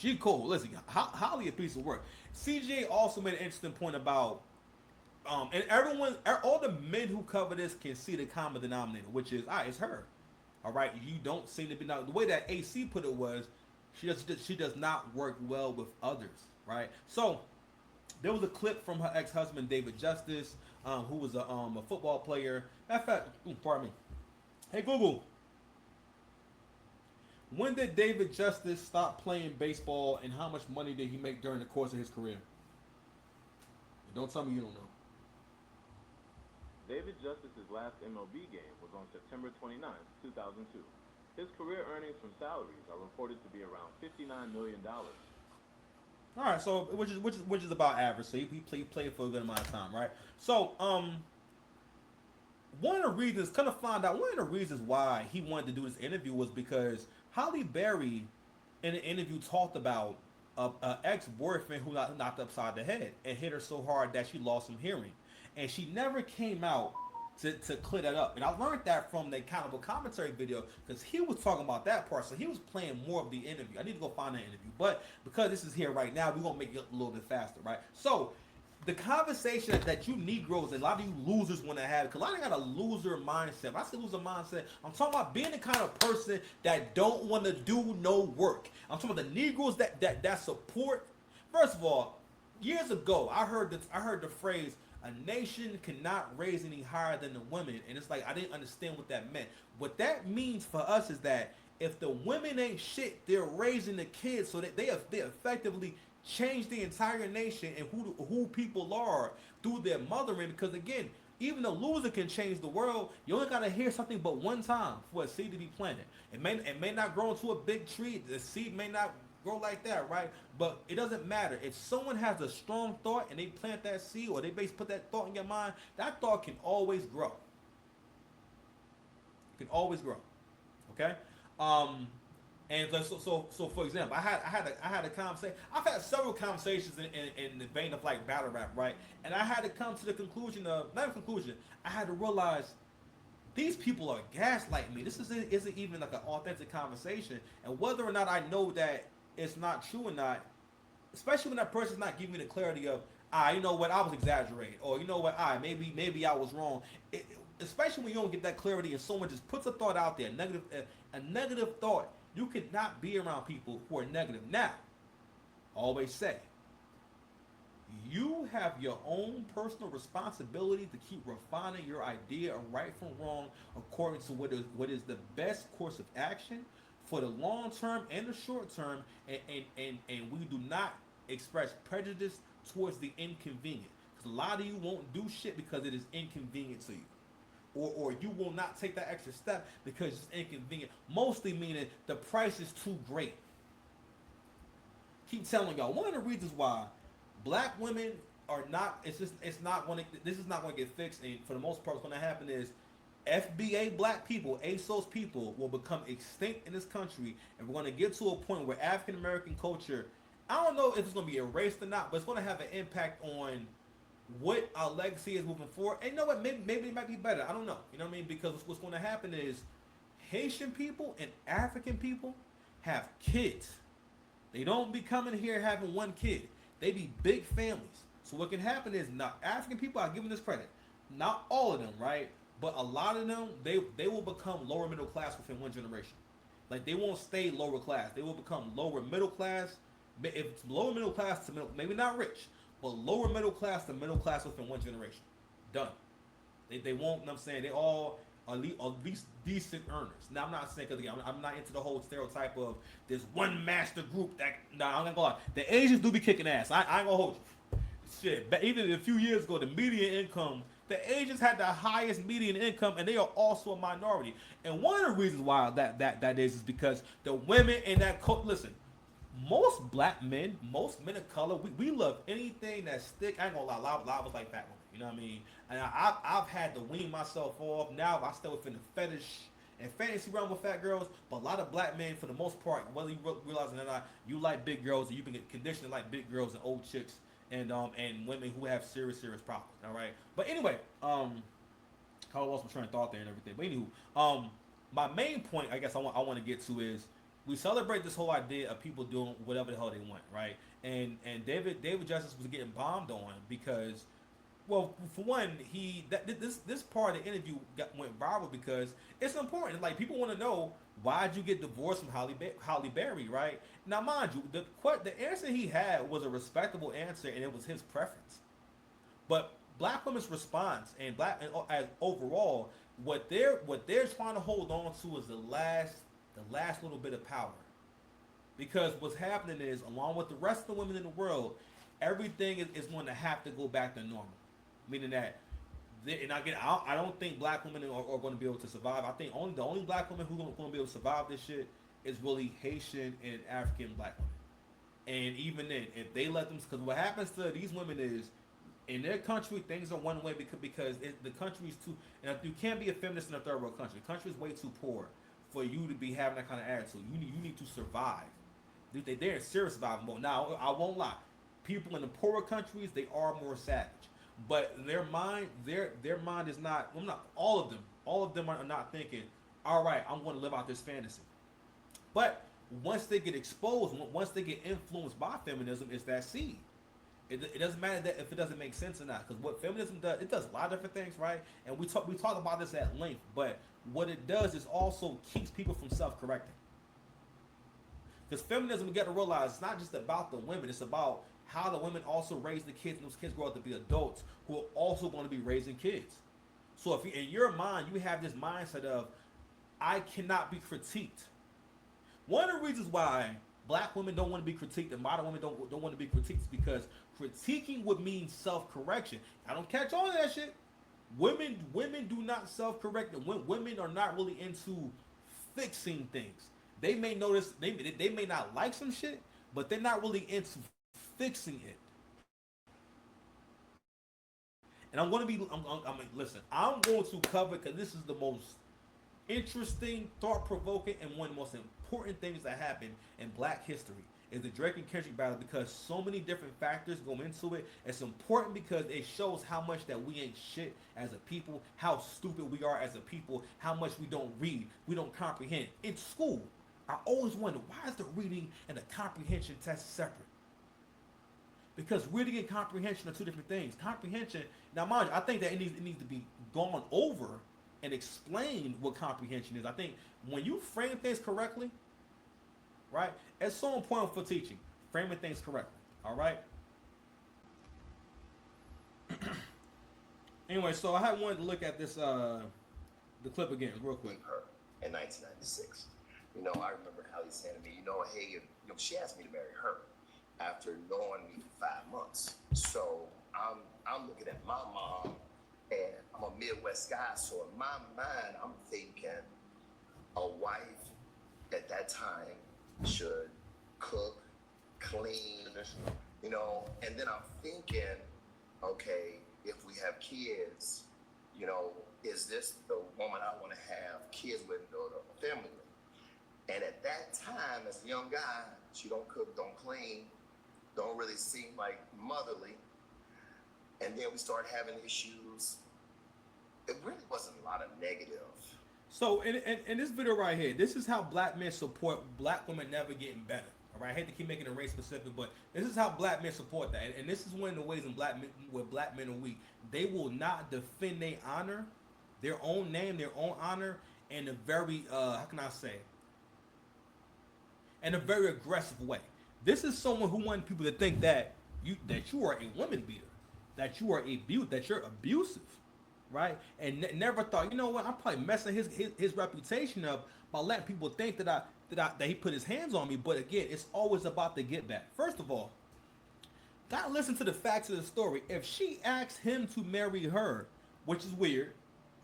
She cool. Listen, Holly a piece of work. CJ also made an interesting point about and everyone, all the men who cover this can see the common denominator, which is, it's her. All right, you don't seem to be now. The way that AC put it was, she does not work well with others, right? So there was a clip from her ex husband David Justice, who was a football player. Matter of fact, pardon me. Hey Google, when did David Justice stop playing baseball, and how much money did he make during the course of his career? Don't tell me you don't know. David Justice's last MLB game was on September 29th, 2002. His career earnings from salaries are reported to be around $59 million. Dollars. All right, so which is about average. So he played for a good amount of time, right? So one of the reasons, kind of find out one of the reasons why he wanted to do this interview was because Holly Berry, in an interview, talked about a ex boyfriend who knocked upside the head and hit her so hard that she lost some hearing, and she never came out to clear that up. And I learned that from the accountable commentary video because he was talking about that part. So he was playing more of the interview. I need to go find that interview, but because this is here right now, we're gonna make it a little bit faster, right? So the conversation that you Negroes and a lot of you losers want to have, because a lot of got a loser mindset. When I say loser mindset, I'm talking about being the kind of person that don't want to do no work. I'm talking about the Negroes that support. First of all, years ago, I heard the phrase, a nation cannot raise any higher than the women, and it's like I didn't understand what that meant. What that means for us is that if the women ain't shit, they're raising the kids, so that they effectively change the entire nation and who people are through their mothering. Because again, even the loser can change the world. You only gotta hear something but one time for a seed to be planted. It may not grow into a big tree. The seed may not grow like that, right? But it doesn't matter. If someone has a strong thought and they plant that seed, or they put that thought in your mind, that thought can always grow. It can always grow. Okay? Um, and so for example, I had a conversation. I've had several conversations in the vein of like battle rap, right? And I had to come to the conclusion of, not a conclusion, I had to realize these people are gaslighting me. This isn't even like an authentic conversation. And whether or not I know that it's not true or not, especially when that person's not giving me the clarity of, you know what, I was exaggerating, or you know what, maybe I was wrong. Especially when you don't get that clarity and someone just puts a thought out there, a negative thought, you cannot be around people who are negative. Now, always say, you have your own personal responsibility to keep refining your idea of right from wrong according to what is the best course of action for the long term and the short term, and we do not express prejudice towards the inconvenient. Because a lot of you won't do shit because it is inconvenient to you. Or you will not take that extra step because it's inconvenient. Mostly meaning the price is too great. Keep telling y'all, one of the reasons why black women are not, it's not going to, this is not going to get fixed, and for the most part what's going to happen is FBA black people, ASOS people will become extinct in this country, and we're going to get to a point where African American culture, I don't know if it's going to be erased or not, but it's going to have an impact on what our legacy is moving forward. And you know what, maybe it might be better, I don't know, you know what I mean, because what's going to happen is Haitian people and African people have kids. They don't be coming here having one kid. They be big families. So what can happen is, now African people, I give them this credit, not all of them, right? But a lot of them, they will become lower middle class within one generation. Like they won't stay lower class. They will become lower middle class. If it's lower middle class to middle, maybe not rich, but lower middle class to middle class within one generation. Done. They won't, you know what I'm saying? They all at least decent earners. Now I'm not saying, because again, I'm not into the whole stereotype of there's one master group that, I'm not gonna lie. The Asians do be kicking ass. I ain't gonna hold you. Shit, but even a few years ago, the median income, the Asians had the highest median income, and they are also a minority. And one of the reasons why that is because the women in that listen, most black men, most men of color, we love anything that stick. I ain't gonna lie, a lot of us like fat women. You know what I mean? And I've had to wean myself off. Now I stay within the fetish and fantasy realm with fat girls. But a lot of black men, for the most part, whether you realize it or not, you like big girls, and you've been conditioned to like big girls and old chicks and women who have serious problems. All right. But anyway, I lost my train of thought there and everything. But anywho, my main point, I guess I want to get to is, we celebrate this whole idea of people doing whatever the hell they want, right? And David Justice was getting bombed on because, well, for one, this part of the interview went viral because it's important. Like, people want to know, why'd you get divorced from Halle Berry, right? Now, mind you, the answer he had was a respectable answer, and it was his preference. But black women's response and as overall, what they're trying to hold on to is the last little bit of power. Because what's happening is, along with the rest of the women in the world, everything is going to have to go back to normal. Meaning that, and again, I don't think black women are going to be able to survive. I think the only black women who are going to be able to survive this shit is really Haitian and African black women. And even then, if they let them, because what happens to these women is, in their country, things are one way because the country is too. And you can't be a feminist in a third world country. The country is way too poor for you to be having that kind of attitude. You need to survive. They're in serious survival mode. Now, I won't lie. People in the poorer countries, they are more savage. But their mind is not. Well, not all of them. All of them are not thinking, all right, I'm going to live out this fantasy. But once they get exposed, once they get influenced by feminism, it's that seed. It doesn't matter that if it doesn't make sense or not, because what feminism does, it does a lot of different things, right? And we talk about this at length. But what it does is also keeps people from self-correcting. Because feminism, we got to realize, it's not just about the women. It's about how the women also raise the kids, and those kids grow up to be adults who are also going to be raising kids. So if in your mind, you have this mindset of, I cannot be critiqued. One of the reasons why black women don't want to be critiqued and modern women don't want to be critiqued is because critiquing would mean self-correction. I don't catch on to that shit. Women do not self-correct. Women are not really into fixing things. They may notice, they may not like some shit, but they're not really into fixing it. And I'm listen, I'm going to cover, because this is the most interesting, thought-provoking, and one of the most important things that happened in black history is the Drake and Kendrick battle, because so many different factors go into it. It's important because it shows how much that we ain't shit as a people, how stupid we are as a people, how much we don't read, we don't comprehend. In school, I always wonder, why is the reading and the comprehension test separate? Because reading and comprehension are two different things. Comprehension, now mind you, I think that it needs to be gone over and explain what comprehension is. I think when you frame things correctly, right, it's so important for teaching, framing things correctly. All right. Anyway, so I wanted to look at this the clip again real quick. Her in 1996. I remember Halle saying to me, hey, she asked me to marry her after knowing me for 5 months. So I'm looking at my mom, and I'm a Midwest guy, so in my mind, I'm thinking a wife at that time should cook, clean, and then I'm thinking, okay, if we have kids, is this the woman I want to have kids with and build a family with? And at that time, as a young guy, she don't cook, don't clean, don't really seem like motherly. And then we started having issues. It really wasn't a lot of negative. So in this video right here, this is how black men support black women never getting better. All right, I hate to keep making it race specific, but this is how black men support that. And this is one of the ways where black men are weak. They will not defend their honor, their own name, their own honor, in a very how can I say? In a very aggressive way. This is someone who wants people to think that you are a woman beater, that you are that you're abusive, right? And never thought, what? I'm probably messing his reputation up by letting people think that he put his hands on me. But again, it's always about the get back. First of all, gotta listen to the facts of the story. If she asked him to marry her, which is weird,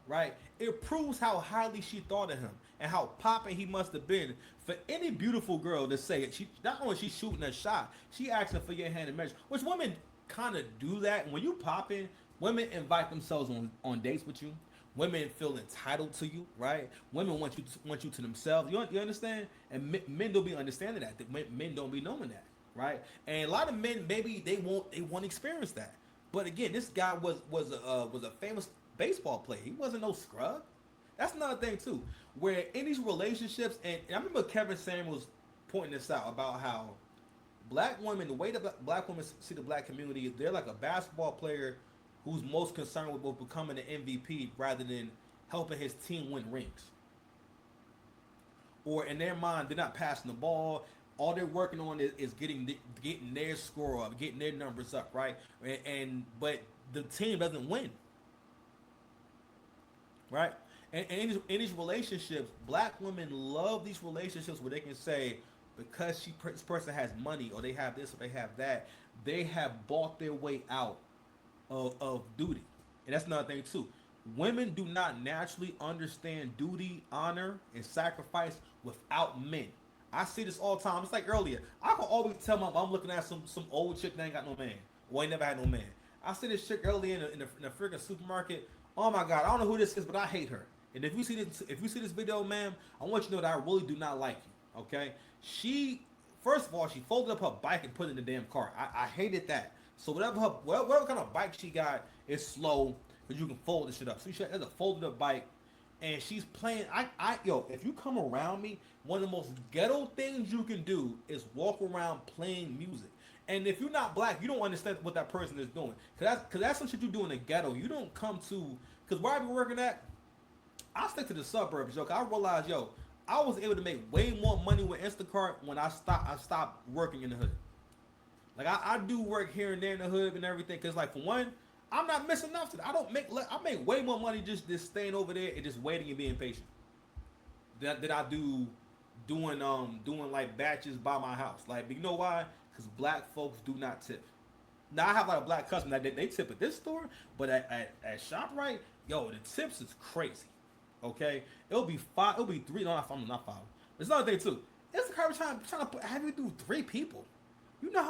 right? It proves how highly she thought of him and how popping he must have been for any beautiful girl to say it. She not only she's shooting a shot, she asking for your hand in marriage. Which women kind of do that. And when you pop in, women invite themselves on dates with you. Women feel entitled to you, right? Women want you to themselves. You understand? And men don't be understanding that. Men don't be knowing that, right? And a lot of men, maybe they won't experience that. But again, this guy was a famous baseball player. He wasn't no scrub. That's another thing too, where in these relationships, and I remember Kevin Samuels pointing this out about how black women, the way that black women see the black community, they're like a basketball player who's most concerned with becoming an MVP rather than helping his team win rings. Or in their mind, they're not passing the ball. All they're working on is getting their score up, getting their numbers up, right? And but the team doesn't win, right? And in these relationships, black women love these relationships where they can say, because this person has money, or they have this, or they have that, they have bought their way out of duty. And that's another thing too. Women do not naturally understand duty, honor, and sacrifice without men. I see this all the time. It's like earlier. I can always tell my I'm looking at some old chick that ain't got no man. Or ain't never had no man. I see this chick earlier in the freaking supermarket. Oh my god, I don't know who this is, but I hate her. And if you see this video, ma'am, I want you to know that I really do not like you. Okay? She, first of all, she folded up her bike and put it in the damn car. I hated that. So whatever kind of bike she got is slow, because you can fold this shit up. So she has a folded up bike, and she's playing. Yo, if you come around me, one of the most ghetto things you can do is walk around playing music. And if you're not black, you don't understand what that person is doing. Cause that's some shit you do in the ghetto. You don't come to, cause where I be working at, I stick to the suburbs, yo. Cause I realized, yo, I was able to make way more money with Instacart when I stopped working in the hood. Like I do work here and there in the hood and everything. Cause like for one, I'm not missing nothing. I make way more money just staying over there and just waiting and being patient. That I do doing like batches by my house. Like, but you know why? Because black folks do not tip. Now I have like a black customer that they tip at this store, but at ShopRite, yo, the tips is crazy. Okay, it'll be five, it'll be three. No, not five. There's another thing too. It's the car trying to have you do 3 people. You know how